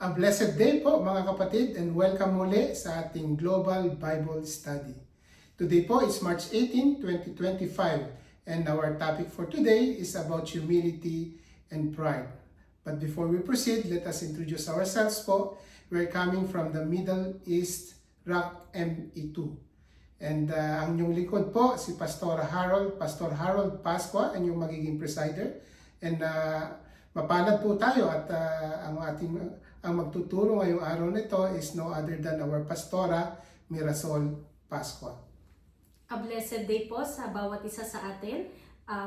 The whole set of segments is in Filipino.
A blessed day po mga kapatid and welcome muli sa ating Global Bible Study. Today po is March 18, 2025 and our topic for today is about humility and pride. But before we proceed, let us introduce ourselves po. We're coming from the Middle East Rock ME2. And ang inyong likod po si Pastor Harold Pascua, ang inyong magiging presider. And mapalad po tayo at ang magtuturo ngayong araw nito is no other than our Pastora Mirasol Pascua. A blessed day po sa bawat isa sa atin.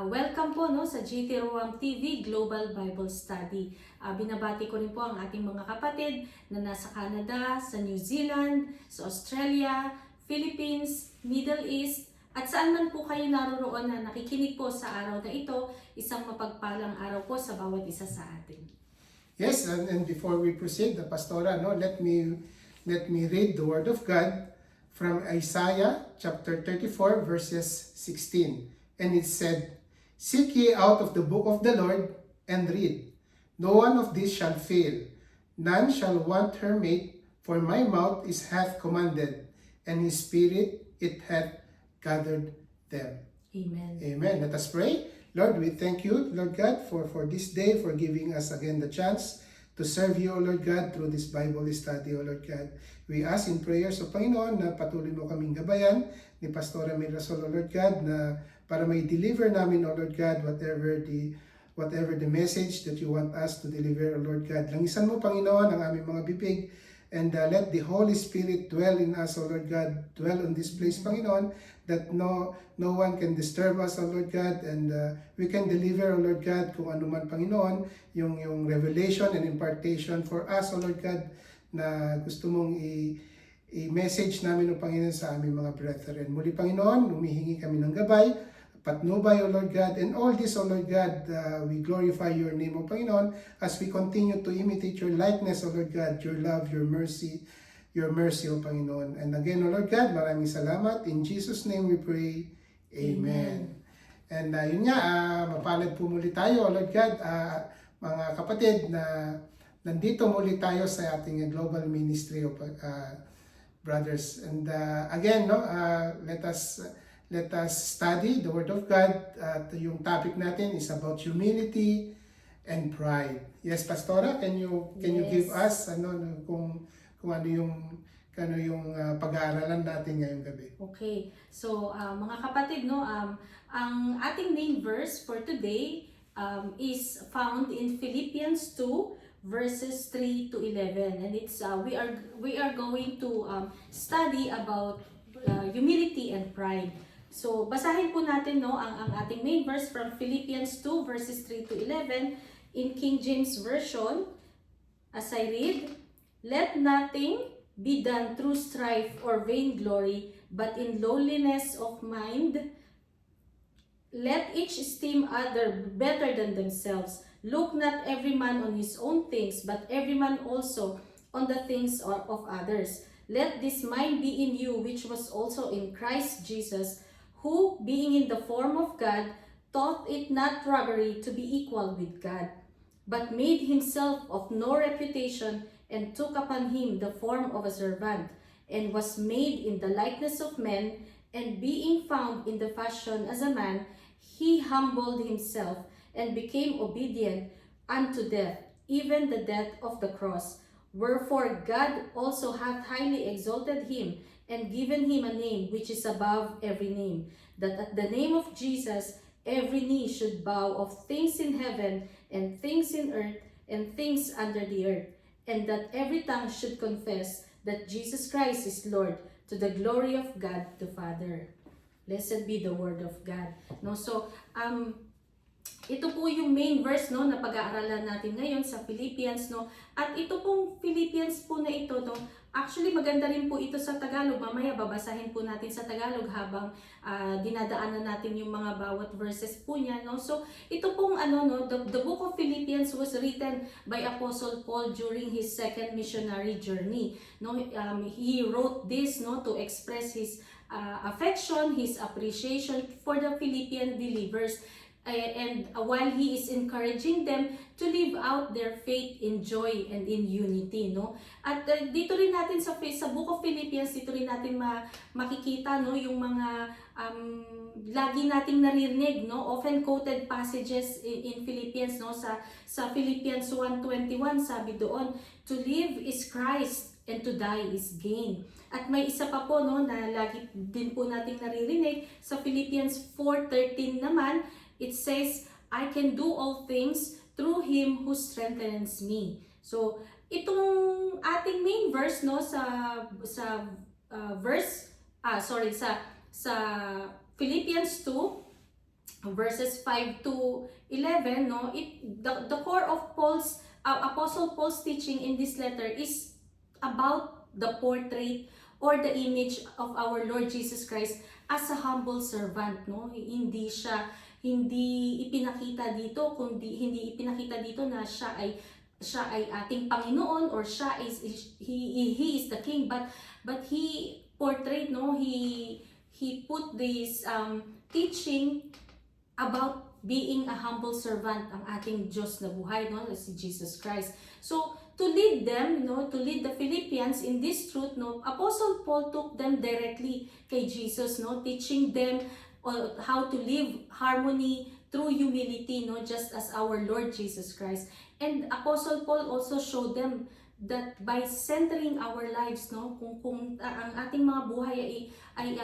Welcome po sa GT Ruang TV Global Bible Study. Binabati ko rin po ang ating mga kapatid na nasa Canada, sa New Zealand, sa Australia, Philippines, Middle East, at saan man po kayo naroroon na nakikinig po sa araw na ito, isang mapagpalang araw po sa bawat isa sa atin. Yes, and before we proceed, the Pastora, let me read the Word of God from Isaiah chapter 34 verses 16. And it said, "Seek ye out of the book of the Lord and read. No one of these shall fail. None shall want her mate, for my mouth is hath commanded, and his spirit it hath gathered them." Amen. Amen. Let us pray. Lord, we thank you, Lord God, for this day, for giving us again the chance to serve you, O Lord God, through this Bible study, O Lord God. We ask in prayers, O Panginoon, na patuloy mo kaming gabayan ni Pastora Mirasol, O Lord God, na para may deliver namin, O Lord God, whatever the message that you want us to deliver, O Lord God. Langisan mo, Panginoon, ang aming mga bibig, and let the Holy Spirit dwell in us, O Lord God, dwell on this place, Panginoon, that no one can disturb us, O Lord God, and we can deliver, O Lord God, kung ano man, Panginoon, yung revelation and impartation for us, O Lord God, na gusto mong i-message namin, O Panginoon, sa aming mga brethren. Muli, Panginoon, humihingi kami ng gabay, patnubay, O Lord God, and all this, O Lord God, we glorify your name, O Panginoon, as we continue to imitate your likeness, O Lord God, your love, your mercy, O Panginoon. And again, O Lord God, maraming salamat. In Jesus' name we pray. Amen. And yun nga, mapalad po muli tayo, O Lord God, mga kapatid, na nandito muli tayo sa ating global ministry of brothers. And again, let us study the Word of God. At yung topic natin is about humility and pride. Yes, Pastora, can you give us kung ano yung pag-aaralan natin ngayong gabi? Okay. So, mga kapatid, ang ating main verse for today is found in Philippians 2 verses 3 to 11, and it's we are going to study about humility and pride. So, basahin po natin ang ating main verse from Philippians 2 verses 3 to 11 in King James Version. As I read, "Let nothing be done through strife or vainglory, but in lowliness of mind, let each esteem other better than themselves. Look not every man on his own things, but every man also on the things of others. Let this mind be in you, which was also in Christ Jesus, who, being in the form of God, thought it not robbery to be equal with God, but made himself of no reputation, and took upon him the form of a servant, and was made in the likeness of men, and being found in the fashion as a man, he humbled himself, and became obedient unto death, even the death of the cross. Wherefore God also hath highly exalted him, and given him a name which is above every name, that at the name of Jesus every knee should bow, of things in heaven, and things in earth, and things under the earth, and that every tongue should confess that Jesus Christ is Lord, to the glory of God the Father." Blessed be the word of God. So, ito po yung main verse na pag-aaralan natin ngayon sa Philippians, At ito pong Philippians po na ito, actually maganda rin po ito sa Tagalog. Mamaya babasahin po natin sa Tagalog habang dinadaanan natin yung mga bawat verses po niya, So, ito pong the book of Philippians was written by Apostle Paul during his second missionary journey. He wrote this to express his affection, his appreciation for the Philippian believers. and while he is encouraging them to live out their faith in joy and in unity, no? At dito rin natin sa book of Philippians, dito rin natin makikita, no, yung mga lagi nating naririnig, no, often quoted passages in Philippians, no, sa Philippians 1:21, sabi doon, to live is Christ and to die is gain. At may isa pa po, no, na lagi din po nating naririnig sa Philippians 4:13 naman, it says, I can do all things through Him who strengthens me. So, itong ating main verse, no, sa Philippians 2 verses 5 to 11, no, the core of Apostle Paul's teaching in this letter is about the portrait or the image of our Lord Jesus Christ as a humble servant, no? Hindi ipinakita dito na siya ay ating Panginoon, or he is the king, but he portrayed, no, he put this teaching about being a humble servant, ang ating Diyos na buhay, no, si Jesus Christ. So to lead them, no, to lead the Philippians in this truth, no, Apostle Paul took them directly kay Jesus, no, teaching them how to live harmony through humility, no, just as our Lord Jesus Christ. And Apostle Paul also showed them that by centering our lives, no, kung ang ating mga buhay ay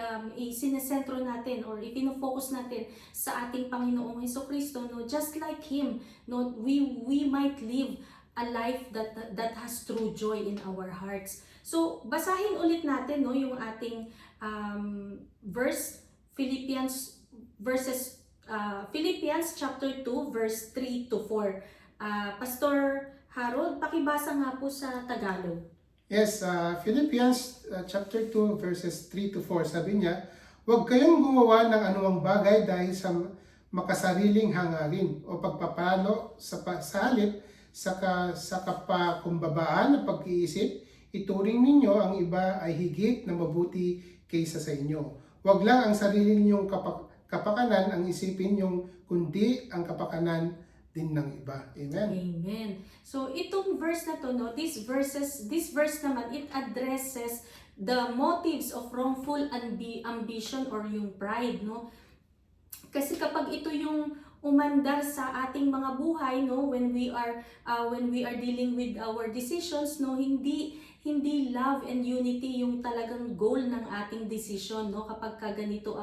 sinesentro natin or ipino-focus natin sa ating Panginoong Hesukristo, no, just like Him, no, we might live a life that has true joy in our hearts. So basahin ulit natin, no, yung ating verse, Philippians chapter 2 verse 3 to 4. Pastor Harold, pakibasa nga po sa Tagalog. Yes, Philippians chapter 2 verses 3 to 4, sabi niya, huwag kayong gumawa ng anumang bagay dahil sa makasariling hangarin o pagpapalo sa halip sa kapakumbabaan ng pag-iisip, ituring ninyo ang iba ay higit na mabuti kaysa sa inyo. Huwag lang ang sarili ninyong kapakanan ang isipin yung, kundi ang kapakanan din ng iba. Amen. Amen. So itong verse na to, no, this verse naman, it addresses the motives of wrongful ambition or yung pride, no? Kasi kapag ito yung umandar sa ating mga buhay, no, when we are dealing with our decisions, no, hindi love and unity yung talagang goal ng ating decision, no, kapag ganito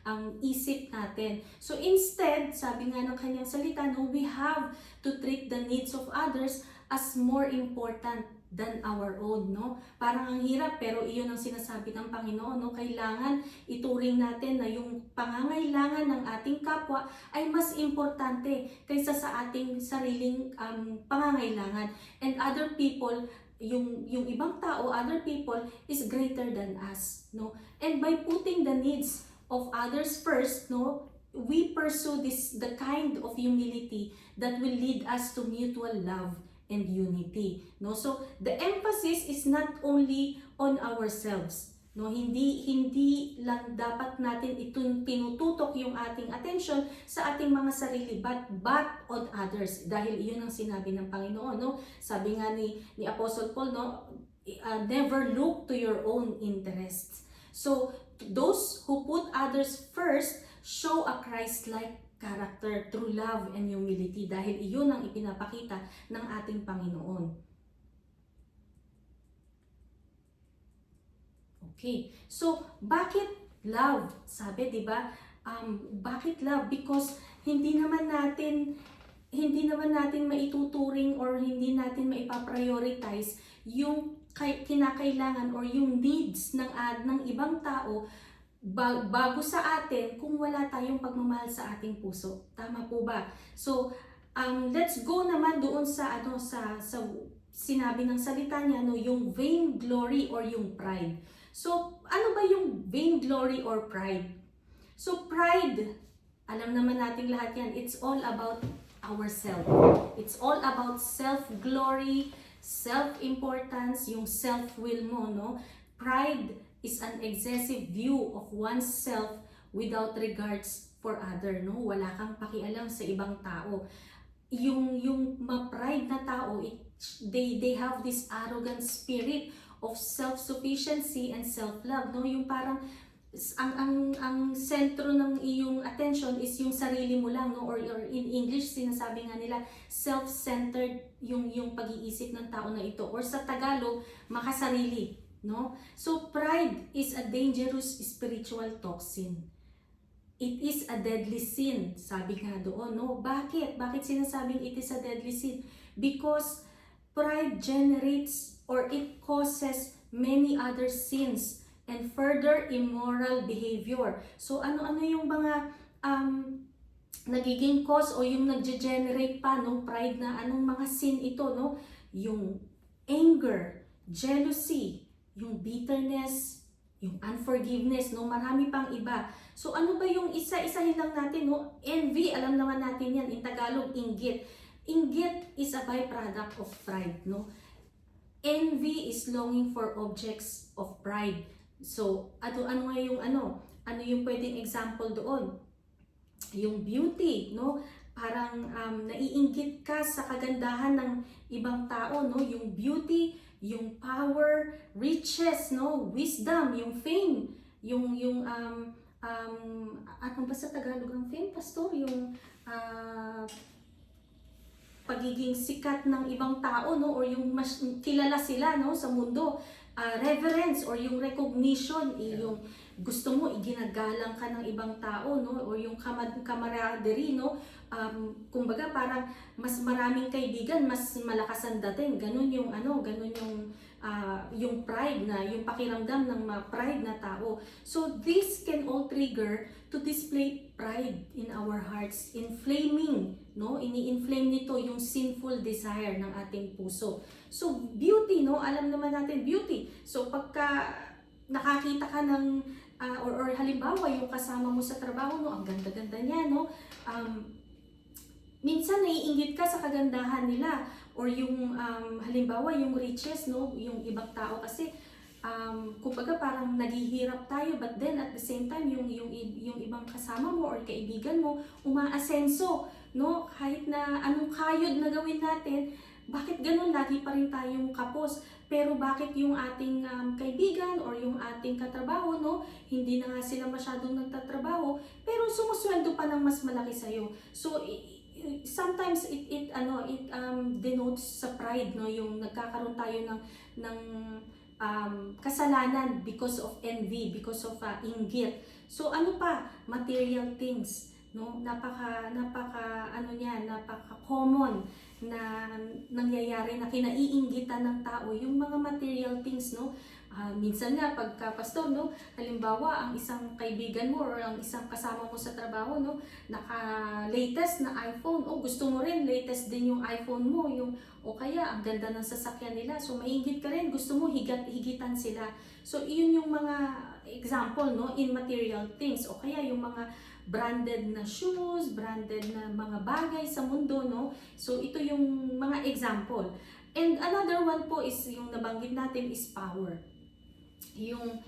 ang isip natin. So instead, sabi nga ng kanyang salita, no, we have to treat the needs of others as more important than our own, no? Parang ang hirap, pero iyon ang sinasabi ng Panginoon, no? Kailangan ituring natin na yung pangangailangan ng ating kapwa ay mas importante kaysa sa ating sariling pangangailangan. And other people, yung ibang tao, other people is greater than us, no? And by putting the needs of others first, no, we pursue the kind of humility that will lead us to mutual love and unity, no? So the emphasis is not only on ourselves, no, hindi lang dapat natin tinututok yung ating attention sa ating mga sarili, but on others, dahil iyon ang sinabi ng Panginoon, no? Sabi nga ni Apostle Paul, no, never look to your own interests. So those who put others first show a Christ-like character through love and humility, dahil iyon ang ipinapakita ng ating Panginoon. Okay, so bakit love? Sabi, di ba? Bakit love? Because hindi naman natin maituturing or hindi natin maipaprioritize yung kinakailangan or yung needs ng ibang tao bago sa atin kung wala tayong pagmamahal sa ating puso. Tama po ba? So, let's go naman doon sa sinabi ng salita niya, no, yung vainglory or yung pride. So, ano ba yung vainglory or pride? So, pride, alam naman nating lahat yan, it's all about ourselves. It's all about self-glory, self-importance, yung self-will mo, no? Pride is an excessive view of oneself without regards for other, no? Wala kang pakialam sa ibang tao. Yung ma-pride na tao, they have this arrogant spirit of self-sufficiency and self-love, no? Yung parang ang sentro ng iyong attention is yung sarili mo lang, no? Or in English sinasabi nga nila self-centered yung pag-iisip ng tao na ito, or sa Tagalog makasarili, no? So pride is a dangerous spiritual toxin. It is a deadly sin, sabi nga doon, no? Bakit sinasabing it is a deadly sin? Because pride generates or it causes many other sins and further immoral behavior. So ano-ano yung mga nagiging cause o yung nagge-generate pa ng pride na anong mga sin ito, no? Yung anger, jealousy, yung bitterness, yung unforgiveness, no? Marami pang iba. So ano ba yung isa-isahin lang natin, no? Envy, alam naman natin yan. In Tagalog, inggit. Inggit is a byproduct of pride, no? Envy is longing for objects of pride. So ano nga yung ano yung pwedeng example doon? Yung beauty, no? Parang naiinggit ka sa kagandahan ng ibang tao, no? Yung beauty, yung power, riches, no? Wisdom, yung fame, yung ano ba sa Tagalog ang fame, pastor? Yung pagiging sikat ng ibang tao, no? Or yung mas kilala sila, no, sa mundo. Reverence or yung recognition, yung gusto mo iginagalang ka ng ibang tao, no? Or yung camaraderie, no? Kumbaga parang mas maraming kaibigan, mas malakas ang dating. Ganun yung yung pride na, yung pakiramdam ng pride na tao. So this can all trigger to display pride in our hearts, inflaming, no? Ini-inflame nito yung sinful desire ng ating puso. So beauty, no? Alam naman natin beauty. So pagka nakakita ka ng or halimbawa yung kasama mo sa trabaho, no, ang ganda-ganda niya, no? Minsan naiinggit ka sa kagandahan nila, or yung halimbawa yung riches, no, yung ibang tao kasi kumbaga parang naghihirap tayo, but then at the same time yung ibang kasama mo or kaibigan mo umaasenso, no? Kahit na anong kayod na gawin natin, bakit ganun lagi pa rin tayong kapos? Pero bakit yung ating kaibigan or yung ating katrabaho, no, hindi na nga sila masyadong nagtatrabaho pero sumusweldo pa ng mas malaki sa'yo? So sometimes it denotes sa pride, no, yung nagkakaroon tayo ng kasalanan because of envy, because of inggit. So ano pa? Material things, no? Napaka common na nangyayari na kinaiinggitan ng tao yung mga material things, no? Minsan nga pagka pastor, no, halimbawa ang isang kaibigan mo or ang isang kasama mo sa trabaho, no, naka-latest na iPhone, gusto mo rin latest din yung iPhone mo, o kaya ang ganda ng sasakyan nila, so maiinggit ka rin, gusto mo higitan sila. So iyon yung mga example, no, in material things, o kaya yung mga branded na shoes, branded na mga bagay sa mundo, no. So ito yung mga example. And another one po is yung nabanggit natin is power. Yung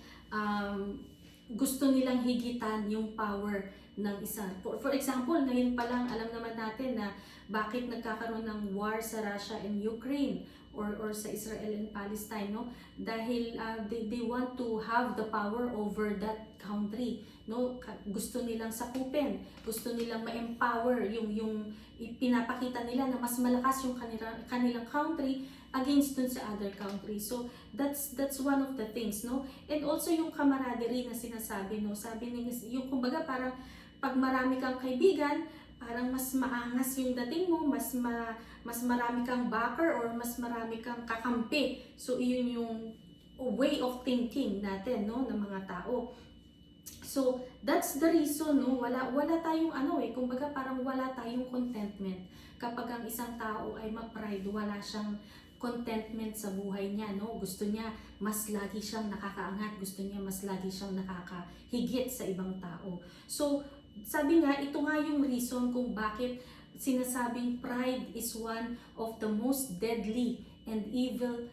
gusto nilang higitan yung power ng isa. For example, ngayon pa lang alam naman natin na bakit nagkakaroon ng war sa Russia and Ukraine or sa Israel and Palestine, no? Dahil they want to have the power over that country, no? Gusto nilang sakupin, gusto nilang ma-empower yung pinapakita nila na mas malakas yung kanilang country against dun sa other country. So that's one of the things, no? And also yung camaraderie na sinasabi, no? Sabi niya yung kumbaga parang pag marami kang kaibigan, parang mas maangas yung dating mo, mas marami kang backer or mas marami kang kakampi. So iyon yung way of thinking natin, no, ng mga tao. So that's the reason, no, wala tayong kumbaga parang wala tayong contentment kapag ang isang tao ay ma-pride, wala siyang contentment sa buhay niya, no? Gusto niya mas lagi siyang nakakaangat, gusto niya mas lagi siyang nakakahigit sa ibang tao. So sabi nga, ito nga yung reason kung bakit sinasabing pride is one of the most deadly and evil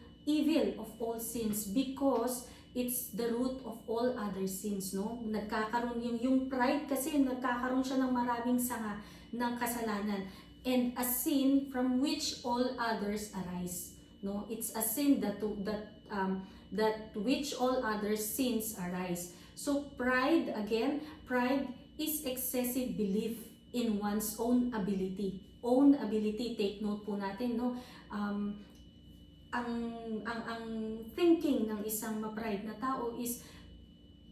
of all sins, because it's the root of all other sins, no? Nagkakaroon yung pride kasi nagkakaroon siya ng maraming sanga ng kasalanan, and a sin from which all others arise, no? It's a sin that which all other sins arise. So pride, again, pride is excessive belief in one's own ability. Own ability, take note po natin, no? Ang thinking ng isang ma-pride na tao is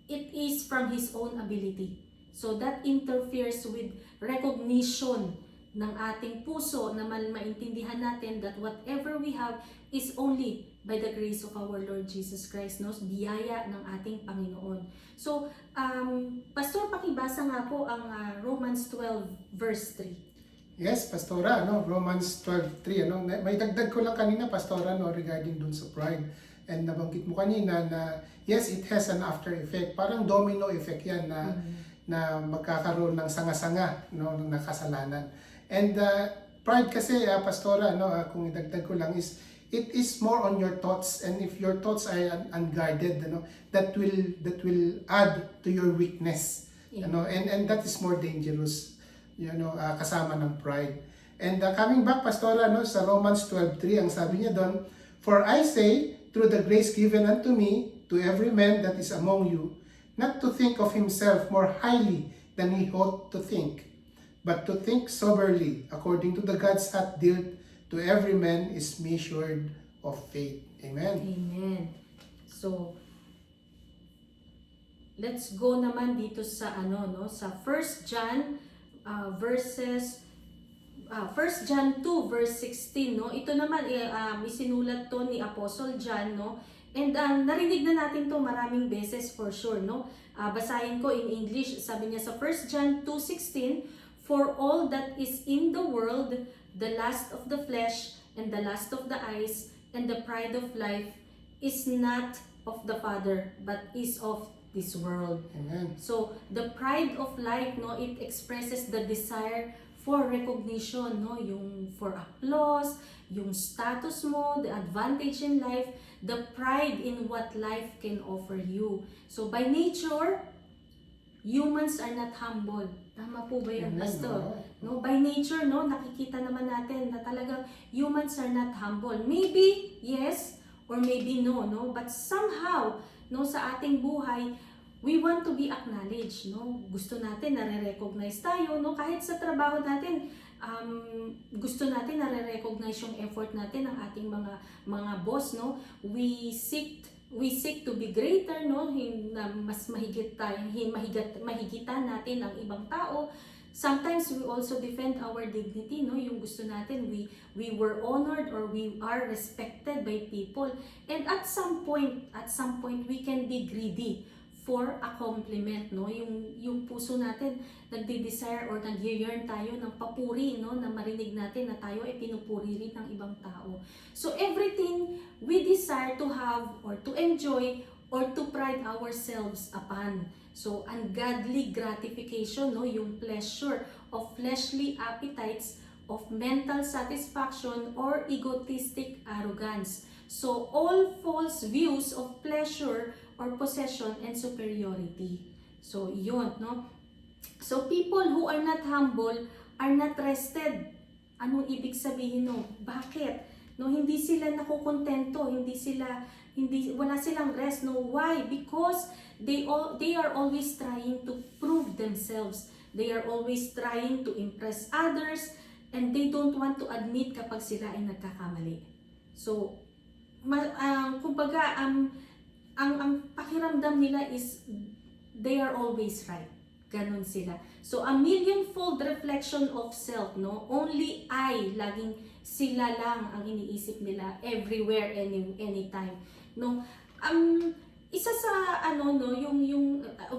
it is from his own ability. So that interferes with recognition ng ating puso na maintindihan natin that whatever we have is only by the grace of our Lord Jesus Christ, no? Biyaya ng ating Panginoon. So, Pastor, pakibasa nga po ang Romans 12 verse 3. Yes, Pastora, no, Romans 12:3, ano, may dagdag ko lang kanina, Pastora, no, regarding dun sa pride. And nabanggit mo kanina na yes, it has an after effect. Parang domino effect 'yan na magkakaroon ng sanga-sanga, no, ng nakasalanan. And pride kasi, Pastora, no, kung idagdag ko lang is it is more on your thoughts, and if your thoughts are unguarded, ano, that will add to your weakness, ano, and that is more dangerous, kasama ng pride. And coming back, Pastora, no, sa Romans 12:3, ang sabi niya doon, "For I say, through the grace given unto me, to every man that is among you, not to think of himself more highly than he ought to think, but to think soberly, according to the God's hath dealt to every man is measured of faith." Amen. Amen. So, let's go naman dito sa sa 1 John 1 John 2 verse 16, no? Ito naman isinulat to ni Apostle John, no? And narinig na natin to maraming beses for sure, no? Basahin ko in English. Sabi niya sa 1 John 2:16, "For all that is in the world, the lust of the flesh and the lust of the eyes and the pride of life is not of the Father, but is of this world." Amen. So, the pride of life, no, it expresses the desire for recognition, no, yung for applause, yung status mo, the advantage in life, the pride in what life can offer you. So, by nature, humans are not humble. Tama po ba yun, Pastor? No, by nature, no, nakikita naman natin na talagang humans are not humble. Maybe yes or maybe no, no, but somehow, no, sa ating buhay, we want to be acknowledged, no? Gusto natin nare-recognize tayo, no? Kahit sa trabaho natin, gusto natin nare-recognize yung effort natin ng ating mga boss, no? We seek to be greater, no? Na mas mahigit tayo, mahigitan natin ang ibang tao. Sometimes we also defend our dignity, no? Yung gusto natin, we were honored or we are respected by people. And at some point we can be greedy for a compliment, no? Yung puso natin nagde-desire or nag-yearn tayo ng papuri, no? Na marinig natin na tayo ay pinupuri rin ng ibang tao. So everything we desire to have or to enjoy or to pride ourselves upon. So ungodly gratification, no? Yung pleasure of fleshly appetites, of mental satisfaction or egotistic arrogance. So all false views of pleasure or possession and superiority. So yun, no? So people who are not humble are not rested. Anong ibig sabihin, no? Bakit? No, hindi sila nakokontento, wala silang rest, no? Why? Because they are always trying to prove themselves. They are always trying to impress others, and they don't want to admit kapag sila ay nagkakamali. So, kumbaga, ang pakiramdam nila is they are always right. Ganon sila. So, a millionfold reflection of self, no? Only I, laging sila lang ang iniisip nila everywhere, anytime, no? Isa sa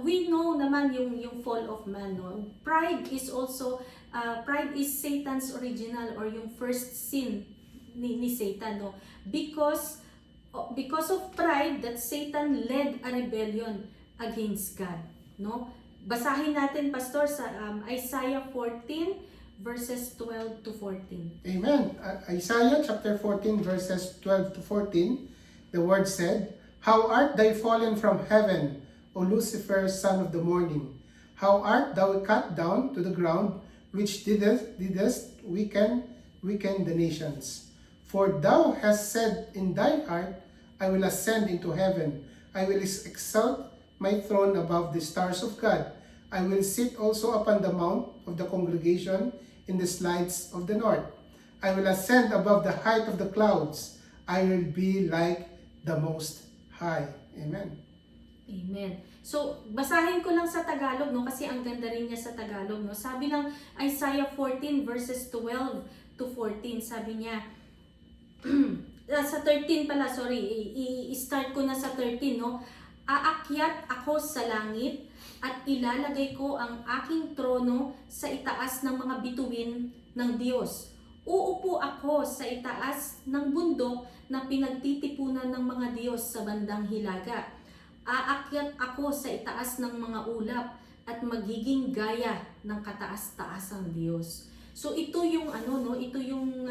we know naman yung fall of man, no? Pride is Satan's original or yung first sin ni Satan, no? Because of pride that Satan led a rebellion against God, no? Basahin natin, Pastor, sa Isaiah 14 verses 12 to 14. Amen. Isaiah chapter 14 verses 12 to 14, the word said, How art thou fallen from heaven, O Lucifer, son of the morning? How art thou cut down to the ground, which didst weaken the nations? For thou hast said in thine heart, I will ascend into heaven. I will exalt my throne above the stars of God. I will sit also upon the mount of the congregation in the slides of the north. I will ascend above the height of the clouds. I will be like the Most High. Amen. Amen. So, basahin ko lang sa Tagalog, no? Kasi ang ganda rin niya sa Tagalog, no? Sabi ng Isaiah 14 verses 12 to 14, sabi niya, sa 13 pala, sorry, i-start ko na sa 13, no? Aakyat ako sa langit at ilalagay ko ang aking trono sa itaas ng mga bituin ng Diyos. Uupo ako sa itaas ng bundok na pinagtitipunan ng mga Diyos sa bandang hilaga. Aakyat ako sa itaas ng mga ulap at magiging gaya ng kataas-taasang Diyos. So ito yung ito yung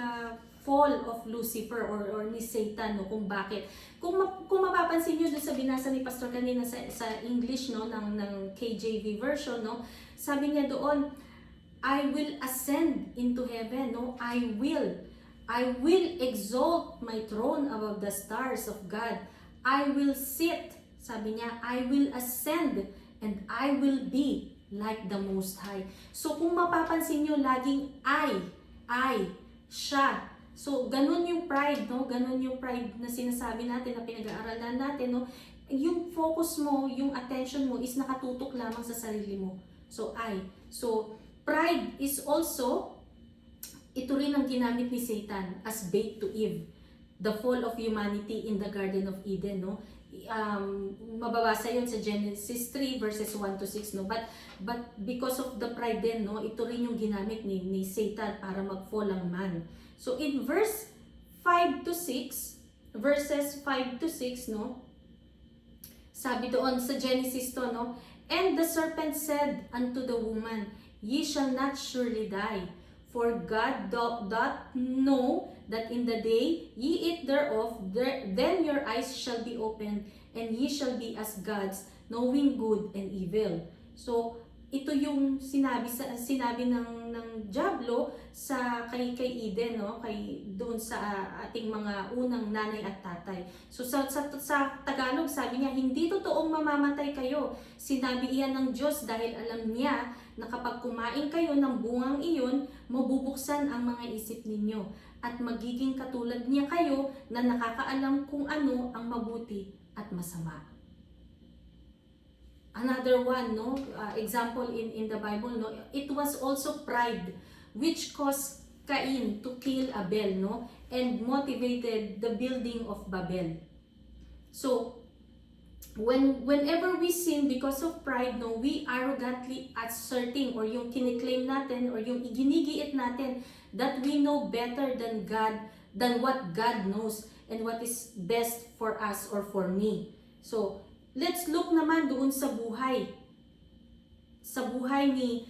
fall of Lucifer or ni Satan, no, kung bakit. Kung mapapansin niyo doon sa binasa ni Pastor kanina sa English, no, ng KJV version, no, sabi niya doon, I will ascend into heaven, no, I will exalt my throne above the stars of God. I will sit, sabi niya, I will ascend and I will be like the Most High. So kung mapapansin niyo, laging I, siya. So ganun yung pride, no? Ganun yung pride na sinasabi natin, na pinag-aaralan natin, no? Yung focus mo, yung attention mo is nakatutok lamang sa sarili mo. So So pride is also, ito rin ang ginamit ni Satan as bait to Eve. The fall of humanity in the Garden of Eden, no? Mababasa yun sa Genesis 3 verses 1 to 6, no? But because of the pride din, no, ito rin yung ginamit ni Satan para mag-fall ang man. So in verses 5 to 6, no, sabi doon sa Genesis to, no, and the serpent said unto the woman, Ye shall not surely die, for God doth know that in the day ye eat thereof, then your eyes shall be opened, and ye shall be as gods, knowing good and evil. So ito yung sinabi ng Diablo sa kay Eden, no, doon sa ating mga unang nanay at tatay. So sa Tagalog sabi niya, hindi totoong mamamatay kayo. Sinabi iyan ng Diyos dahil alam niya na kapag kumain kayo ng bungang iyon, mabubuksan ang mga isip ninyo at magiging katulad niya kayo na nakakaalam kung ano ang mabuti at masama. Another one, no, example in the Bible, no, it was also pride which caused Cain to kill Abel, no, and motivated the building of Babel. So whenever we sin because of pride, no, we arrogantly asserting, or yung kiniklaim natin, or yung iginigiit natin that we know better than God, than what God knows and what is best for us or for me. So let's look naman doon sa buhay ni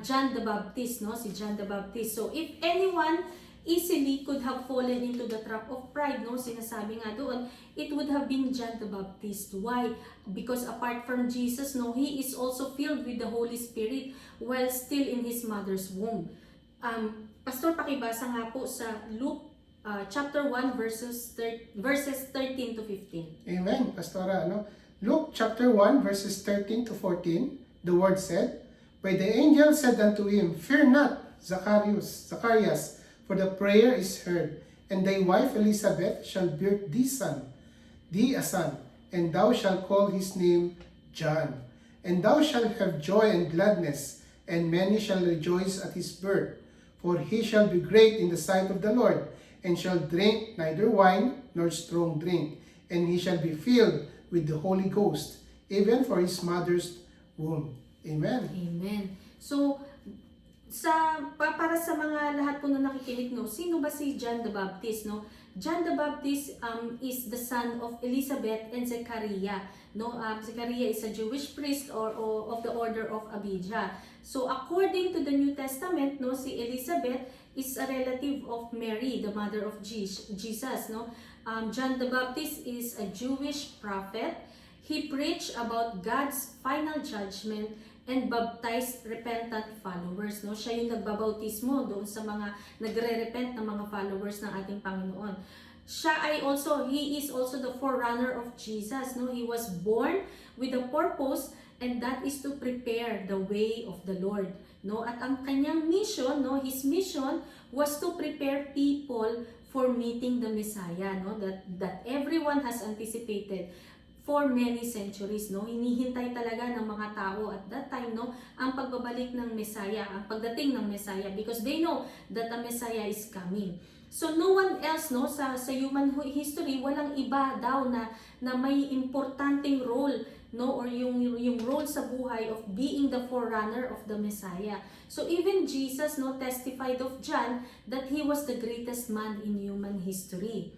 John the Baptist, no, si John the Baptist. So if anyone easily could have fallen into the trap of pride, no, sinasabi nga doon, it would have been John the Baptist. Why? Because apart from Jesus, no, he is also filled with the Holy Spirit while still in his mother's womb. Pastor, pakibasa nga po sa Luke chapter 1 verses 13 to 15. Amen, Pastora, no? Luke chapter 1 verses 13 to 14, the word said, But the angel said unto him, Fear not, Zacharias, for the prayer is heard, and thy wife Elizabeth shall bear thee a son, and thou shalt call his name John. And thou shalt have joy and gladness, and many shall rejoice at his birth. For he shall be great in the sight of the Lord, and shall drink neither wine nor strong drink, and he shall be filled with the Holy Ghost, even for his mother's womb. Amen. Amen. So, para sa mga lahat po na nakikinig, no, sino ba si John the Baptist, no? John the Baptist is the son of Elizabeth and Zechariah, no? Zechariah is a Jewish priest or of the order of Abijah. So according to the New Testament, no, si Elizabeth is a relative of Mary, the mother of Jesus, no? John the Baptist is a Jewish prophet. He preached about God's final judgment and baptized repentant followers, no? Siya yung nagbabautismo doon sa mga nagre-repent na mga followers ng ating Panginoon. He is also the forerunner of Jesus, no? He was born with a purpose, and that is to prepare the way of the Lord, no? At ang kanyang mission, no, his mission was to prepare people for meeting the Messiah, no? That everyone has anticipated for many centuries, no? Hinihintay talaga ng mga tao at that time, no, ang pagbabalik ng Messiah, ang pagdating ng Messiah, because they know that the Messiah is coming. So no one else, no, sa human history, walang iba daw na may importanteng role, no, or yung role sa buhay of being the forerunner of the Messiah. So even Jesus, no, testified of John that he was the greatest man in human history.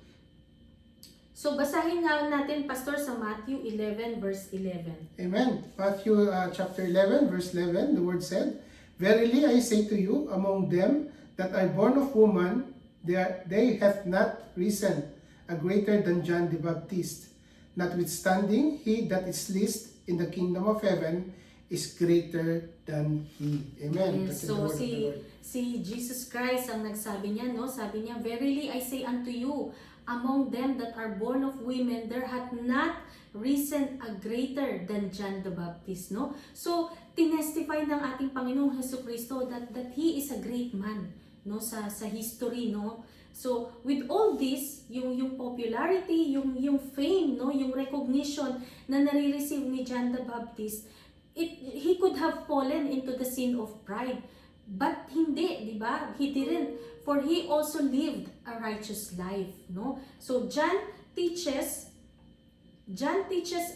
So basahin nga natin, Pastor, sa Matthew 11 verse 11. Amen. Matthew chapter 11 verse 11, the word said, "Verily I say to you, among them that are born of woman, they have not risen a greater than John the Baptist. Notwithstanding, he that is least in the kingdom of heaven is greater than he." Amen. Yes, That's the so word of the Lord. si Jesus Christ ang nagsabi niya, no? Sabi niya, "Verily I say unto you, among them that are born of women, there hath not risen a greater than John the Baptist," no? So, tinestify ng ating Panginoong Jesucristo that he is a great man, no, sa history, no? So, with all this, yung popularity, yung fame, no, yung recognition na nare-receive ni John the Baptist, he could have fallen into the sin of pride. But hindi, di ba? He didn't. For he also lived a righteous life, no? So John teaches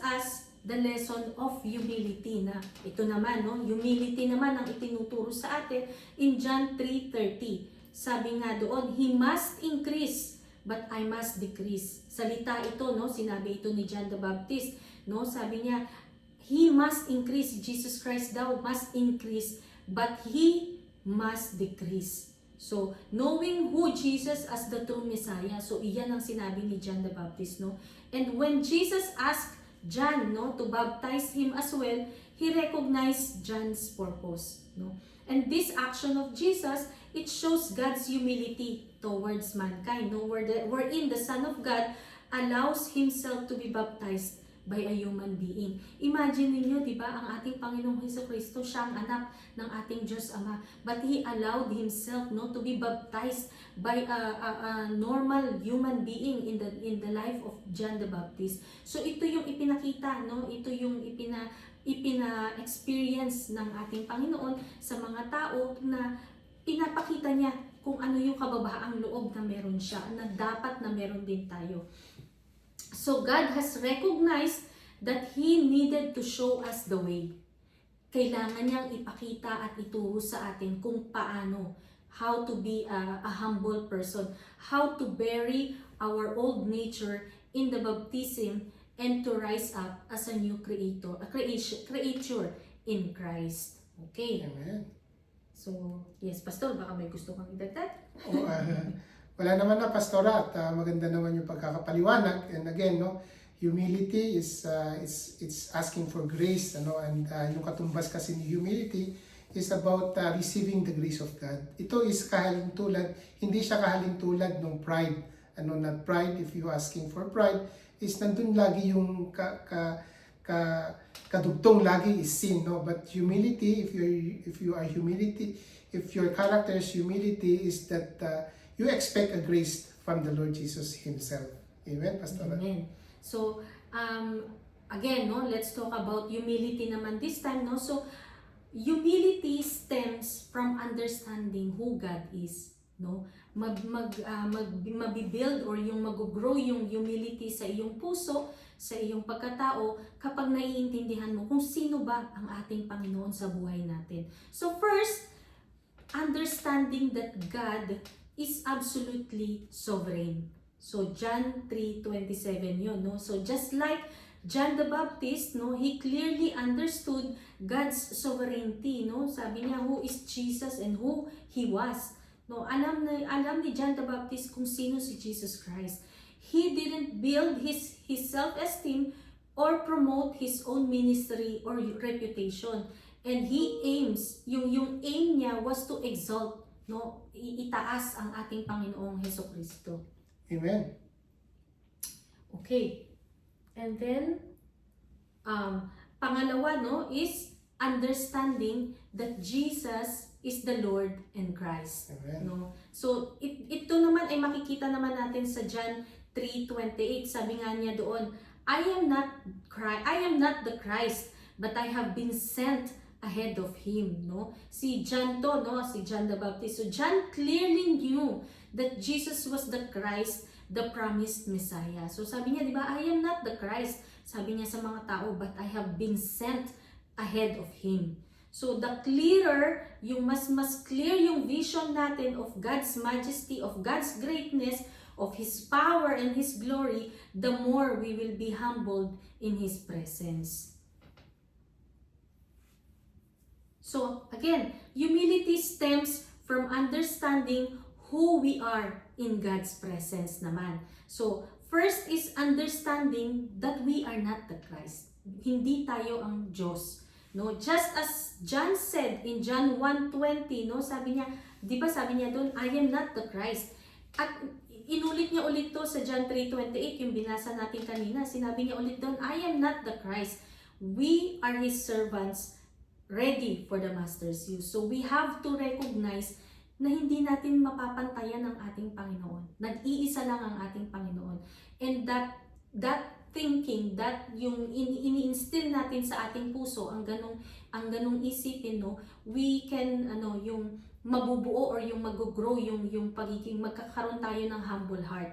us the lesson of humility, na ito naman, no? Humility naman ang itinuturo sa atin in John 3:30. Sabi nga doon, "He must increase, but I must decrease." Salita ito, no? Sinabi ito ni John the Baptist, no? Sabi niya, he must increase, Jesus Christ daw must increase, but he must decrease. So, knowing who Jesus as the true Messiah, so iyan ang sinabi ni John the Baptist, no? And when Jesus asked John, no, to baptize him as well, he recognized John's purpose, no? And this action of Jesus, it shows God's humility towards mankind, no? Wherein the Son of God allows himself to be baptized by a human being. Imagine niyo, di ba, ang ating Panginoong Jesucristo, siya ang anak ng ating Diyos Ama, but he allowed himself, no, to be baptized by a normal human being in the life of John the Baptist. So ito yung ipinakita, no, ito yung ipina-experience ng ating Panginoon sa mga tao, na pinapakita niya kung ano yung kababaang loob na meron siya, na dapat na meron din tayo. So God has recognized that He needed to show us the way. Kailangan niyang ipakita at ituro sa atin kung paano, how to be a humble person, how to bury our old nature in the baptism, and to rise up as a new creature in Christ. Okay. Amen. So, yes, Pastor, baka may gusto kang idagdag? Wala naman na, Pastora, at maganda naman yung pagkakapaliwanag. And again, no, humility is it's asking for grace, ano, and yung katumbas kasi ni humility is about receiving the grace of God. Ito is kahalintulad, hindi siya kahalintulad ng pride. Ano, not pride, if you asking for pride, is nandun lagi yung kadugtong lagi is sin, no? But humility, if your character is humility, is that you expect a grace from the Lord Jesus Himself. Amen, Pastor? Amen. So, again, no, let's talk about humility naman this time, no? So, humility stems from understanding who God is, no? Mabibuild or yung mag-grow yung humility sa iyong puso, sa iyong pagkatao, kapag naiintindihan mo kung sino ba ang ating Panginoon sa buhay natin. So, first, understanding that God is absolutely sovereign. So John 3:27 yun, no? So just like John the Baptist, no, he clearly understood God's sovereignty, no? Sabi niya who is Jesus and who he was, No, alam ni John the Baptist kung sino si Jesus Christ. He didn't build his self-esteem or promote his own ministry or reputation. And he aims, yung aim niya was to exalt, no, itaas ang ating Panginoong Hesukristo. Amen. Okay. And then pangalawa, no, is understanding that Jesus is the Lord and Christ. Amen. No? So ito naman ay makikita naman natin sa John 3:28. Sabi nga niya doon, I am not the Christ, but I have been sent ahead of him, no? Si John to, no, si John the Baptist. So John clearly knew that Jesus was the Christ, the promised Messiah. So sabi niya, di ba, I am not the Christ. Sabi niya sa mga tao, but I have been sent ahead of him. So the clearer, yung mas clear yung vision natin of God's majesty, of God's greatness, of His power and His glory, the more we will be humbled in His presence. So again, humility stems from understanding who we are in God's presence naman. So first is understanding that we are not the Christ. Hindi tayo ang Diyos. No, just as John said in John 1:20, no, sabi niya, 'di ba sabi niya doon, I am not the Christ. At inulit niya ulit to sa John 3:28, yung binasa natin kanina. Sinabi niya ulit doon, I am not the Christ. We are His servants, ready for the Master's use. So we have to recognize na hindi natin mapapantayan ang ating Panginoon. Nag-iisa lang ang ating Panginoon. And that thinking, that yung ini-instill natin sa ating puso, ang ganong isipin, no, we can, yung mabubuo or yung mag-grow, yung pagiging, magkakaroon tayo ng humble heart.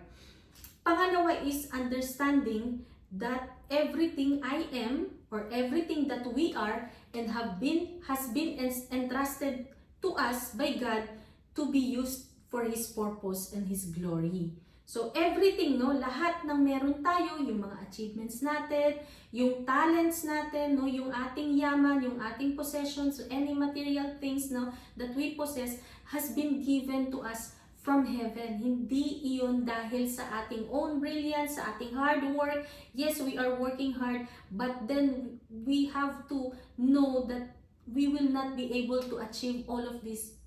Pangalawa is understanding that everything I am, or everything that we are, and has been entrusted to us by God to be used for His purpose and His glory. So everything, no, lahat ng meron tayo, yung mga achievements natin, yung talents natin, no, yung ating yaman, yung ating possessions, any material things, no, that we possess has been given to us from heaven. Hindi iyon dahil sa ating own brilliance, sa ating hard work. Yes, we are working hard, but then we have to know that we will not be able to achieve all of this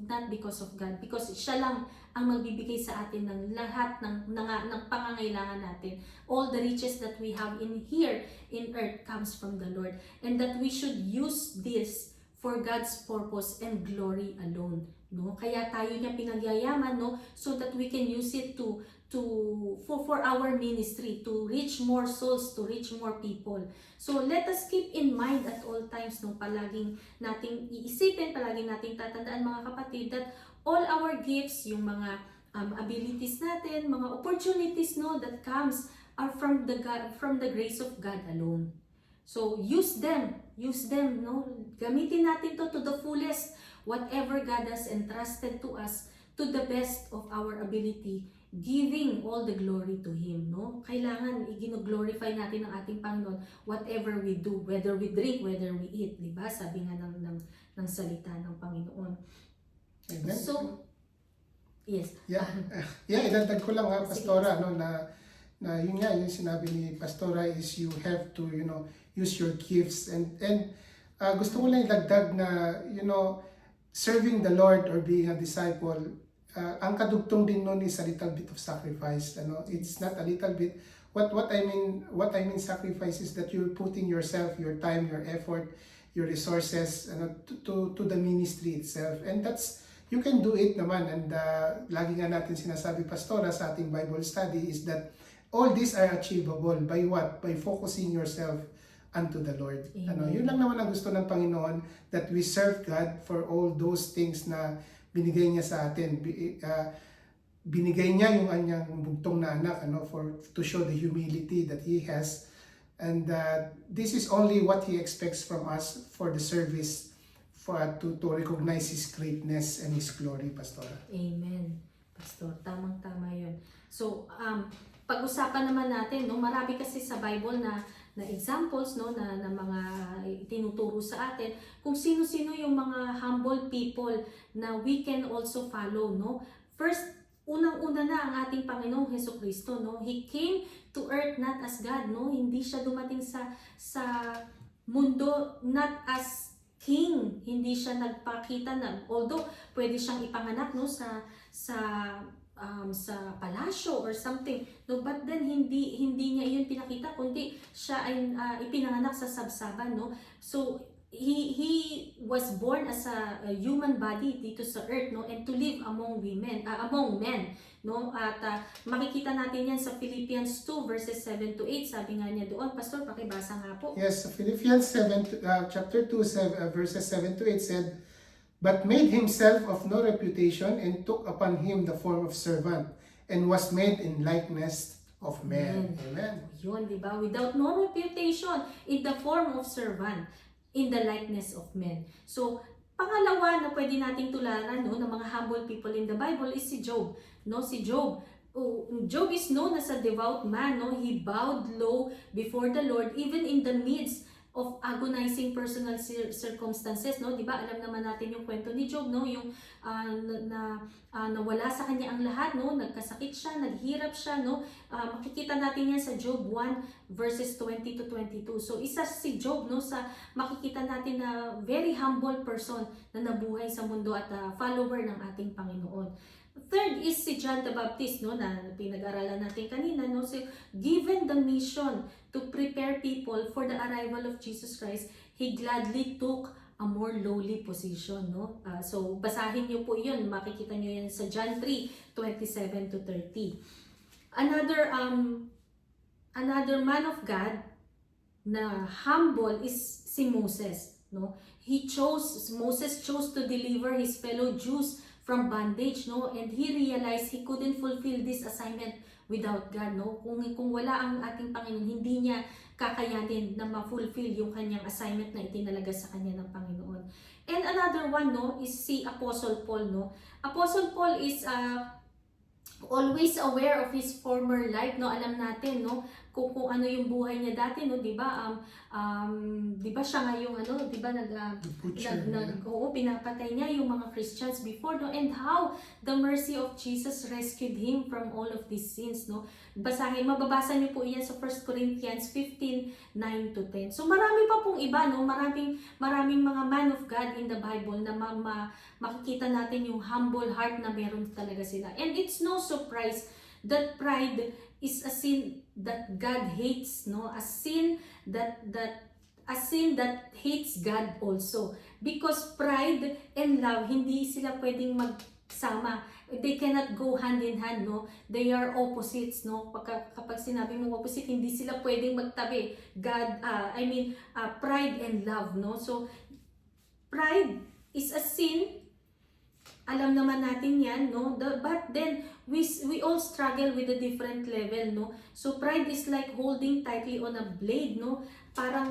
not because of God, because siya lang ang magbibigay sa atin ng lahat ng pangangailangan natin. All the riches that we have in here in earth comes from the Lord, and that we should use this for God's purpose and glory alone, no? Kaya tayo niya pinagyayaman, no, so that we can use it for our ministry, to reach more souls, to reach more people. So let us keep in mind at all times, no, palaging nating iisipin, palaging nating tatandaan, mga kapatid, that all our gifts, yung mga abilities natin, mga opportunities, no, that comes are from the grace of God alone. So use them, no, gamitin natin to the fullest, whatever God has entrusted to us, to the best of our ability, giving all the glory to Him, no? Kailangan i-glorify natin ang ating Panginoon whatever we do, whether we drink, whether we eat, di ba? Sabi nga ng salita ng Panginoon. Amen. So, yes. Yeah, idagdag ko lang Pastora, no, na yun nga, yung sinabi ni Pastora is you have to, use your gifts, and gusto ko lang idagdag na, serving the Lord or being a disciple, ang kadugtong din nun is a little bit of sacrifice. It's not a little bit. What I mean sacrifice is that you're putting yourself, your time, your effort, your resources, to the ministry itself. And that's, you can do it naman. And lagi nga natin sinasabi, Pastora, sa ating Bible study is that all these are achievable by what? By focusing yourself unto the Lord. Yun lang naman ang gusto ng Panginoon, that we serve God for all those things na binigay niya sa atin. Binigay niya yung kanyang bugtong na anak, to show the humility that He has. And this is only what He expects from us for the service, to recognize His greatness and His glory, Pastor. Amen, Pastor. Tamang-tama yun. So, pag-usapan naman natin, no, marami kasi sa Bible na examples, no, na mga tinuturo sa atin kung sino-sino yung mga humble people na we can also follow, no? First, unang-una na ang ating Panginoong Hesukristo, no? He came to earth not as God, no? Hindi siya dumating sa mundo not as king. Hindi siya nagpakita na, although pwede siyang ipanganak, no, sa palasyo or something, no, but then hindi niya iyon pinakita, kundi siya ay ipinanganak sa sabsaban, no. So he was born as a human body dito sa earth, no, and to live among among men, no. At makikita natin yan sa Philippians 2 verses 7 to 8. Sabi nga niya doon, Pastor, pakibasa nga po. Yes, Philippians chapter 2, verses 7 to 8 said, "But made himself of no reputation, and took upon him the form of servant, and was made in likeness of men." Amen. Yun, di ba? Without no reputation, in the form of servant, in the likeness of men. So, pangalawa na pwede nating tularan, no, ng mga humble people in the Bible is si Job. No, si Job. Job is known as a devout man, no? He bowed low before the Lord even in the midst of agonizing personal circumstances, no? 'Di ba? Alam naman natin yung kwento ni Job, no? Yung nawala sa kanya ang lahat, no? Nagkasakit siya, naghirap siya, no? Makikita natin yan sa Job 1 verses 20 to 22. So isa si Job, no, sa makikita natin na very humble person na nabuhay sa mundo at follower ng ating Panginoon. Third is si John the Baptist, no, na pinag-aralan natin kanina, no. So given the mission to prepare people for the arrival of Jesus Christ, he gladly took a more lowly position, no. So basahin niyo po 'yun, makikita niyo yan sa John 3:27 to 30. Another man of God na humble is si Moses, no. Moses chose to deliver his fellow Jews from bondage, no, and he realized he couldn't fulfill this assignment without God, no. Kung wala ang ating Panginoon, hindi niya kakayanin na ma-fulfill yung kanyang assignment na itinalaga sa kanya ng Panginoon. And another one, no, is si Apostle Paul, no. Apostle Paul is always aware of his former life, no. Alam natin, no, kung ano yung buhay niya dati, no, 'di ba? 'Di ba siya nga yung ano, 'di ba pinapatay niya yung mga Christians before, no, and how the mercy of Jesus rescued him from all of these sins, no. Mababasa niyo po iyan sa 1 Corinthians 15:9 to 10. So marami pa pong iba, no, maraming mga man of God in the Bible na makikita natin yung humble heart na meron talaga sila. And it's no surprise that pride is a sin that God hates, no? A sin that hates God also. Because pride and love, hindi sila pwedeng magsama. They cannot go hand in hand, no? They are opposites, no? Kapag sinabi mong opposite, hindi sila pwedeng magtabi. Pride and love, no? So pride is a sin. Alam naman natin yan, no? But then, we all struggle with a different level, no? So, pride is like holding tightly on a blade, no?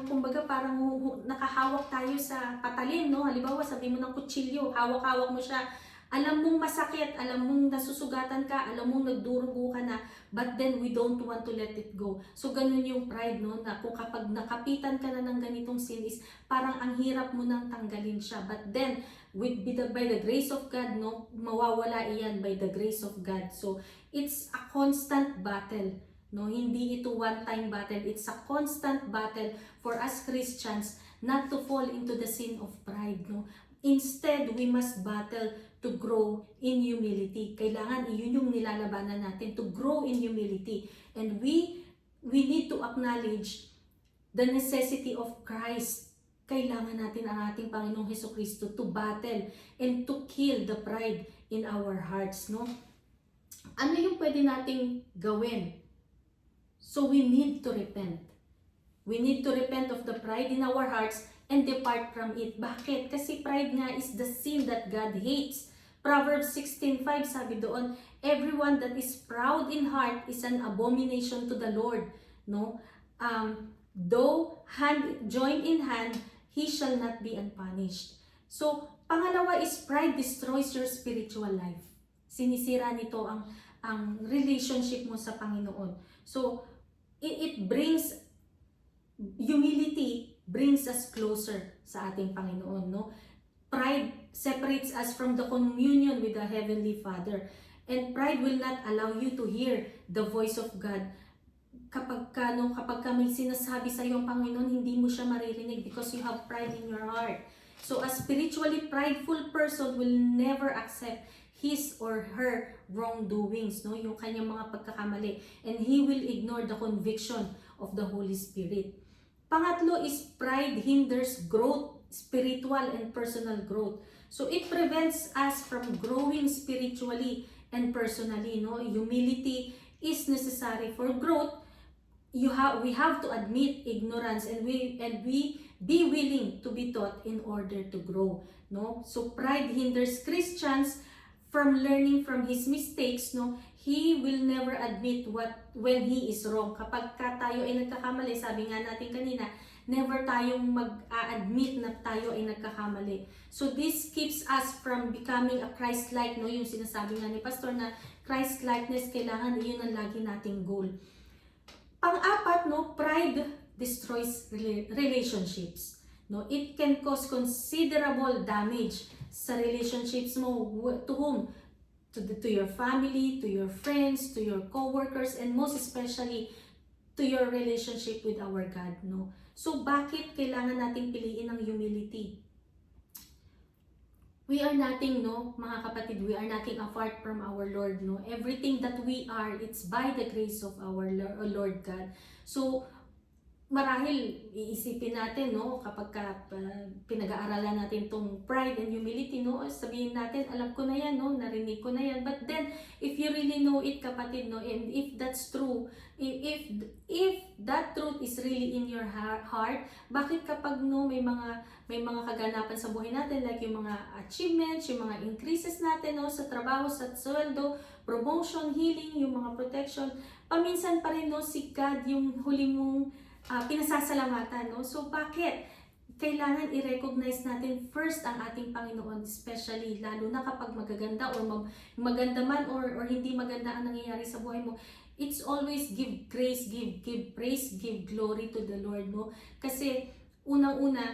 Kumbaga, parang nakahawak tayo sa patalim, no? Halimbawa, sabi mo ng kutsilyo, hawak-hawak mo siya. Alam mong masakit, alam mong nasusugatan ka, alam mong nagdurugo ka na, but then we don't want to let it go. So, ganun yung pride, no? Na kung kapag nakapitan ka na ng ganitong sin is, parang ang hirap mo nang tanggalin siya. But then, by the grace of God, no, mawawala iyan by the grace of God. So it's a constant battle, no, hindi ito one-time battle. It's a constant battle for us Christians not to fall into the sin of pride, no. Instead, we must battle to grow in humility. Kailangan iyon yung nilalabanan natin, to grow in humility. And we need to acknowledge the necessity of Christ. Kailangan natin ang ating Panginoong Hesukristo to battle and to kill the pride in our hearts, no? Ano yung pwede nating gawin? So we need to repent. We need to repent of the pride in our hearts and depart from it. Bakit? Kasi pride nga is the sin that God hates. Proverbs 16:5 sabi doon, everyone that is proud in heart is an abomination to the Lord, no? Though join in hand, he shall not be unpunished. So, pangalawa is pride destroys your spiritual life. Sinisira nito ang relationship mo sa Panginoon. So, it brings humility brings us closer sa ating Panginoon, no? Pride separates us from the communion with the Heavenly Father. And pride will not allow you to hear the voice of God. Kapag ka may sinasabi sa iyo ang Panginoon, hindi mo siya maririnig because you have pride in your heart. So a spiritually prideful person will never accept his or her wrongdoings, no? Yung kanyang mga pagkakamali. And he will ignore the conviction of the Holy Spirit. Pangatlo is pride hinders growth, spiritual and personal growth. So it prevents us from growing spiritually and personally, no? Humility is necessary for growth. We have to admit ignorance and we be willing to be taught in order to grow, no? So pride hinders Christians from learning from his mistakes, no? He will never admit when he is wrong. Kapag tayo ay nagkakamali, sabi nga natin kanina, never tayong mag-a-admit na tayo ay nagkakamali. So this keeps us from becoming a Christ-like, no? Yung sinasabi nga ni Pastor na Christ-likeness, kailangan yun ang lagi nating goal. Pang-apat, no, pride destroys relationships. No, it can cause considerable damage sa relationships mo. To whom? To your family, to your friends, to your co-workers, and most especially to your relationship with our God, no? So bakit kailangan nating piliin ang humility? We are nothing, no, mga kapatid, we are nothing apart from our Lord, no. Everything that we are, it's by the grace of our Lord God. So marahil iisipin natin, no, kapag pinag-aaralan natin tong pride and humility, no, sabihin natin, alam ko na yan, no, narinig ko na yan. But then, if you really know it, kapatid, no, and if that's true, if that truth is really in your heart, bakit kapag, no, may mga kaganapan sa buhay natin, like yung mga achievements, yung mga increases natin, no, sa trabaho, sa sweldo, promotion, healing, yung mga protection, paminsan pa rin, no, si God yung huli mong pinasasalamatan, no? So bakit? Kailangan i-recognize natin first ang ating Panginoon, especially lalo na kapag magaganda or maganda man or hindi maganda ang nangyayari sa buhay mo. It's always give grace, give praise, give glory to the Lord, no? Kasi unang-una,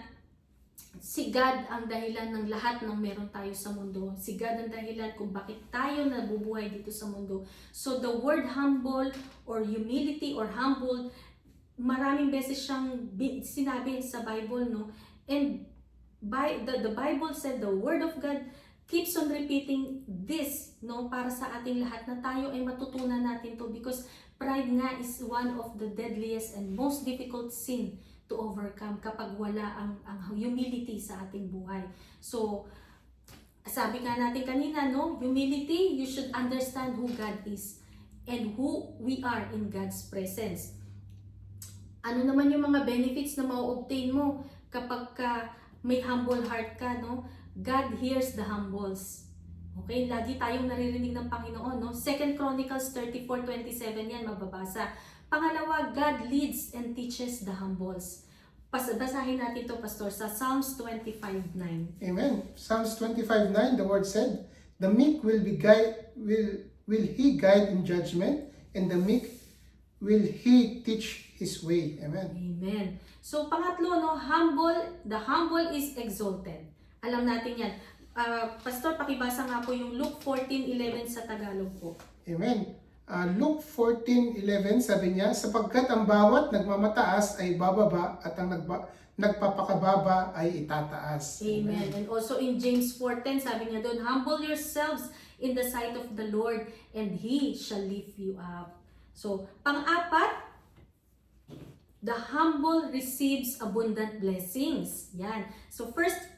si God ang dahilan ng lahat ng meron tayo sa mundo. Si God ang dahilan kung bakit tayo nabubuhay dito sa mundo. So the word humble or humility or humble, maraming beses siyang sinabi sa Bible, no? And the Bible said, the Word of God keeps on repeating this, no? Para sa ating lahat na tayo ay matutunan natin to, because pride nga is one of the deadliest and most difficult sin to overcome kapag wala ang humility sa ating buhay. So, sabi nga natin kanina, no? Humility, you should understand who God is and who we are in God's presence. Ano naman yung mga benefits na ma-obtain mo kapag may humble heart ka, no? God hears the humbles. Okay? Lagi tayong naririnig ng Panginoon, no? 2 Chronicles 34:27 yan, mababasa. Pangalawa, God leads and teaches the humbles. Basahin natin ito, Pastor, sa Psalms 25:9. Amen. Psalms 25:9, the word said, the meek will he guide in judgment, and the meek will he teach his way. Amen. Amen. So pangatlo, no, the humble is exalted. Alam natin yan. Pastor, pakibasa nga po yung Luke 14:11 sa Tagalog po. Amen. Luke 14:11, sabi niya, sapagkat ang bawat nagmamataas ay bababa at ang nagpapakababa ay itataas. Amen. And also in James 4:10, sabi niya doon, humble yourselves in the sight of the Lord and He shall lift you up. So, pang-apat, the humble receives abundant blessings. Yan. So, First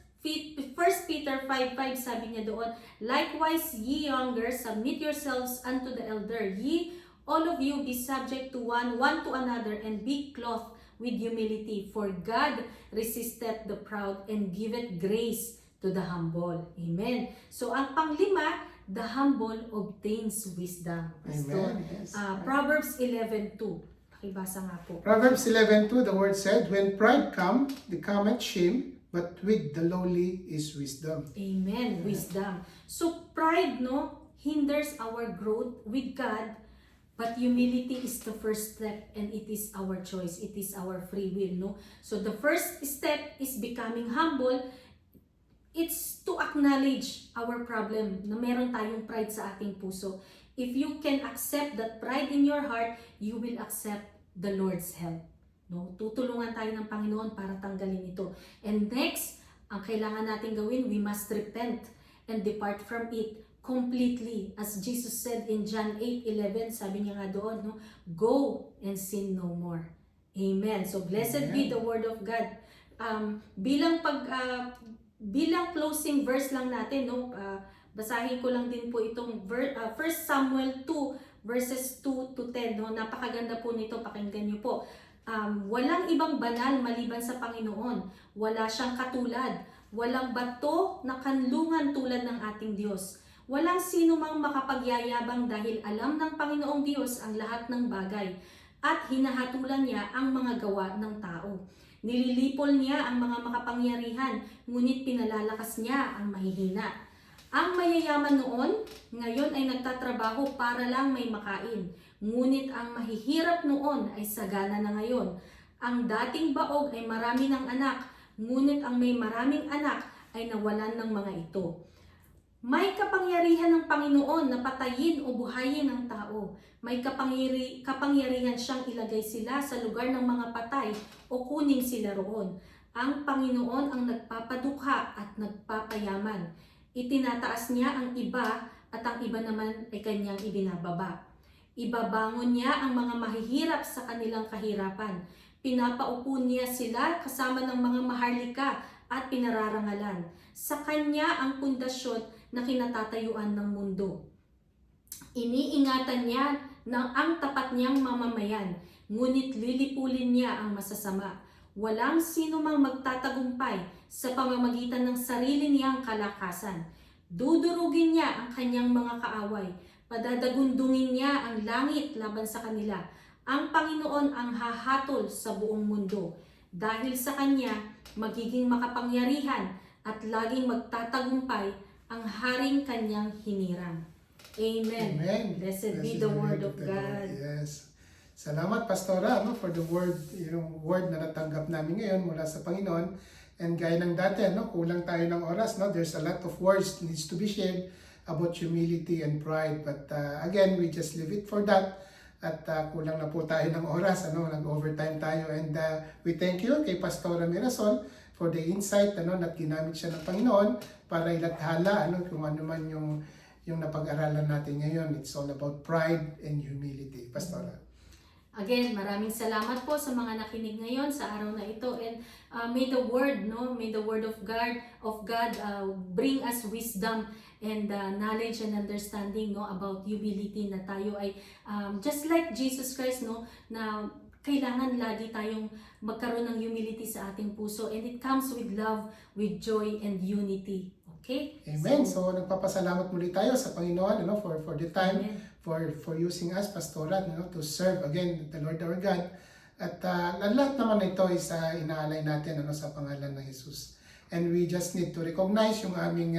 Peter 5:5, sabi niya doon, likewise, ye younger, submit yourselves unto the elder. Ye, all of you, be subject to one to another, and be clothed with humility. For God resisteth the proud, and giveth grace to the humble. Amen. So, ang panglima, the humble obtains wisdom. Amen. Yes. Proverbs 11:2. Pakibasa nga po. Proverbs 11:2, the word said, when pride come, there cometh shame, but with the lowly is wisdom. Amen. Wisdom. So pride, no, hinders our growth with God But humility is the first step, and it is our choice. It is our free will, no? So the first step is becoming humble. It's to acknowledge our problem, na meron tayong pride sa ating puso. If you can accept that pride in your heart, you will accept the Lord's help. No? Tutulungan tayo ng Panginoon para tanggalin ito. And next, ang kailangan natin gawin, we must repent and depart from it completely. As Jesus said in John 8:11, sabi niya nga doon, no? Go and sin no more. Amen. So blessed be the word of God. Bilang closing verse lang natin, no? Basahin ko lang din po itong 1 Samuel 2 verses 2 to 10, no? Napakaganda po nito, pakinggan niyo po. Walang ibang banal maliban sa Panginoon. Wala siyang katulad. Walang bato na kanlungan tulad ng ating Diyos. Walang sino mang makapagyayabang dahil alam ng Panginoong Diyos ang lahat ng bagay at hinahatulan niya ang mga gawa ng tao. Nililipol niya ang mga makapangyarihan, ngunit pinalalakas niya ang mahihina. Ang mayayaman noon, ngayon ay nagtatrabaho para lang may makain. Ngunit ang mahihirap noon ay sagana na ngayon. Ang dating baog ay marami ng anak, ngunit ang may maraming anak ay nawalan ng mga ito. May kapangyarihan ng Panginoon na patayin o buhayin ang tao. May kapangyarihan siyang ilagay sila sa lugar ng mga patay o kunin sila roon. Ang Panginoon ang nagpapadukha at nagpapayaman. Itinataas niya ang iba at ang iba naman ay kanyang ibinababa. Ibabangon niya ang mga mahihirap sa kanilang kahirapan. Pinapaupo niya sila kasama ng mga maharlika at pinararangalan. Sa kanya ang pundasyon na kinatatayuan ng mundo. Iniingatan niya ang tapat niyang mamamayan, ngunit lilipulin niya ang masasama. Walang sino mang magtatagumpay sa pamamagitan ng sarili niyang kalakasan. Dudurugin niya ang kanyang mga kaaway. Padadagundungin niya ang langit laban sa kanila. Ang Panginoon ang hahatol sa buong mundo. Dahil sa kanya, magiging makapangyarihan at laging magtatagumpay ang haring kanyang hinirang. Amen. Amen. Blessed be the word of God. Yes. Salamat, Pastora, no, for the word, word na natanggap namin ngayon mula sa Panginoon. And gaya ng dati, no, kulang tayo ng oras, no, there's a lot of words needs to be shared about humility and pride. But again, we just leave it for that. At kulang na po tayo ng oras, nag-overtime tayo. And we thank you kay Pastora Mirasol for the insight, na ginamit siya ng Panginoon para ilathala, kung ano man yung napag-aralan natin ngayon. It's all about pride and humility. Pastora. Again, maraming salamat po sa mga nakinig ngayon sa araw na ito, and may the word, may the word of God bring us wisdom and knowledge and understanding, about humility, na tayo ay just like Jesus Christ, na kailangan lagi tayong magkaroon ng humility sa ating puso, and it comes with love, with joy and unity. Okay? Amen. So nagpapasalamat muli tayo sa Panginoon, for the time, Amen. for using us, Pastora, to serve again the Lord our God. At lahat naman na ito is inaalay natin sa pangalan ng Jesus. And we just need to recognize yung aming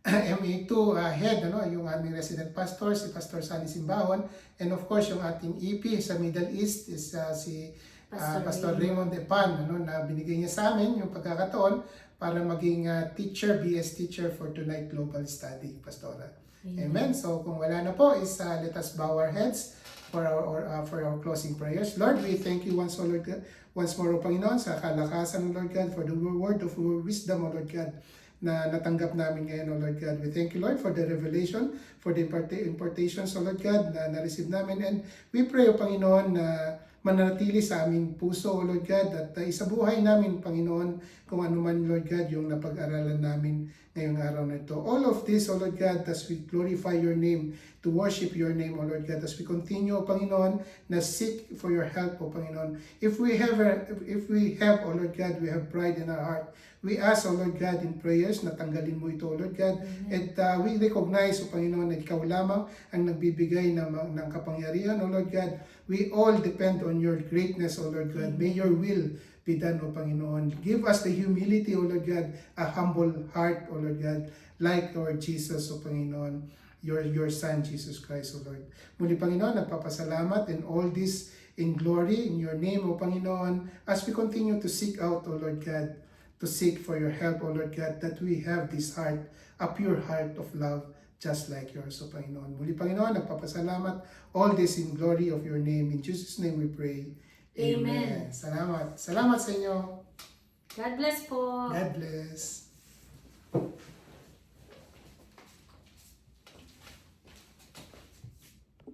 MA2 head, yung aming resident pastor, si Pastor Sunny Simbahon, and of course yung ating EP sa Middle East is si Pastor Raymond Epan, na binigay niya sa amin yung pagkakataon para maging teacher, BS teacher for Tonight Global Study, Pastora. Amen. So kung wala na po is let us bow our heads for our closing prayers. Lord, we thank you once more, O Panginoon, sa kalakasan, O Lord God, for the word of wisdom, O Lord God, na natanggap namin ngayon, O Lord God. We thank you, Lord, for the revelation, for the impartations, O Lord God, na na-receive namin. And we pray, O Panginoon, na mananatili sa aming puso, O Lord God, at isabuhay namin, Panginoon, kung ano man, Lord God, yung napag-aralan namin ngayong araw na ito. All of this, O Lord God, as we glorify your name, to worship your name, O Lord God, as we continue, O Panginoon, na seek for your help, O Panginoon. If we have, O Lord God, we have pride in our heart, we ask, O Lord God, in prayers, na tanggalin mo ito, O Lord God. And we recognize, O Panginoon, na ikaw lamang ang nagbibigay ng kapangyarihan, O Lord God. We all depend on your greatness, O Lord God. May your will be done, O Panginoon. Give us the humility, O Lord God, a humble heart, O Lord God, like Lord Jesus, O Panginoon. your Son, Jesus Christ, O Lord. Muli, Panginoon, nagpapasalamat and all this in glory in your name, O Panginoon, as we continue to seek out, O Lord God, to seek for your help, O Lord God, that we have this heart, a pure heart of love, just like yours, O Panginoon. Muli, Panginoon, nagpapasalamat, all this in glory of your name. In Jesus' name we pray. Amen. Salamat. Salamat sa inyo. God bless po. God bless.